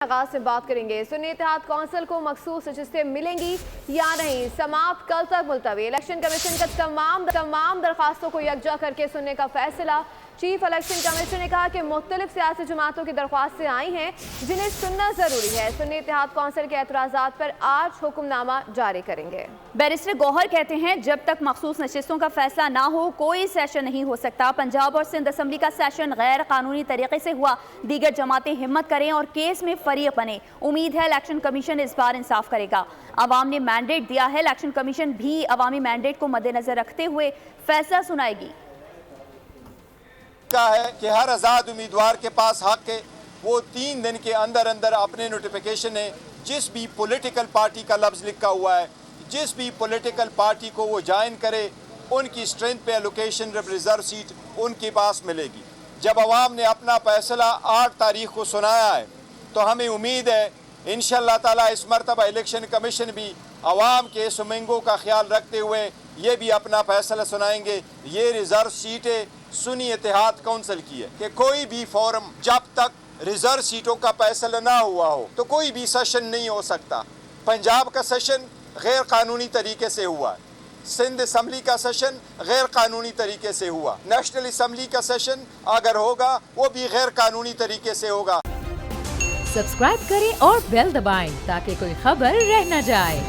आगाज से बात करेंगे। सुन्नी इत्तेहाद कौंसिल को मखसूस नशिस्तें मिलेंगी या नहीं, समाप्त कल तक मुलतवी। इलेक्शन कमीशन का तमाम दरख्वास्तों को यकजा करके सुनने का फैसला। चीफ इलेक्शन कमीशन ने कहा कि मुख्तलिफ सियासी जमातों की दरख्वास्तें आई हैं जिन्हें सुनना जरूरी है। सुन्नी इत्तेहाद कौंसिल के एतराज़ात पर आज हुक्मनामा जारी करेंगे। बैरिस्टर गौहर कहते हैं जब तक मखसूस नशिस्तों का फैसला ना हो कोई सेशन नहीं हो सकता। पंजाब और सिंध असम्बली का सेशन गैर कानूनी तरीके से हुआ, दीगर जमातें हिम्मत करें और केस में फरीक बने। उम्मीद है इलेक्शन कमीशन इस बार इंसाफ करेगा। अवाम ने मैंडेट दिया है, इलेक्शन कमीशन भी अवामी मैंडेट को मद्देनजर रखते हुए फैसला सुनाएगी। का है कि हर आज़ाद उम्मीदवार के पास हक है वो 3 दिन के अंदर अंदर अपने नोटिफिकेशन है जिस भी पॉलिटिकल पार्टी का लफ्ज़ लिखा हुआ है, जिस भी पॉलिटिकल पार्टी को वो ज्वाइन करे, उनकी स्ट्रेंथ पे एलोकेशन रिजर्व सीट उनके पास मिलेगी। जब अवाम ने अपना फैसला 8 तारीख को सुनाया है तो हमें उम्मीद है इंशाअल्लाह ताला इस मरतबा इलेक्शन कमीशन भी अवाम के सुमिंगों का ख्याल रखते हुए ये भी अपना फैसला सुनाएंगे। ये रिजर्व सीटें सुन्नी इत्तेहाद कौंसिल की है कि कोई भी फोरम जब तक रिजर्व सीटों का फैसला ना हुआ हो तो कोई भी सेशन नहीं हो सकता। पंजाब का सेशन गैर कानूनी तरीके से हुआ, सिंध असम्बली का सेशन गैर कानूनी तरीके से हुआ, नेशनल असम्बली का सेशन अगर होगा वो भी गैर कानूनी तरीके से होगा। सब्सक्राइब करें और बेल दबाएं ताकि कोई खबर रह न जाए।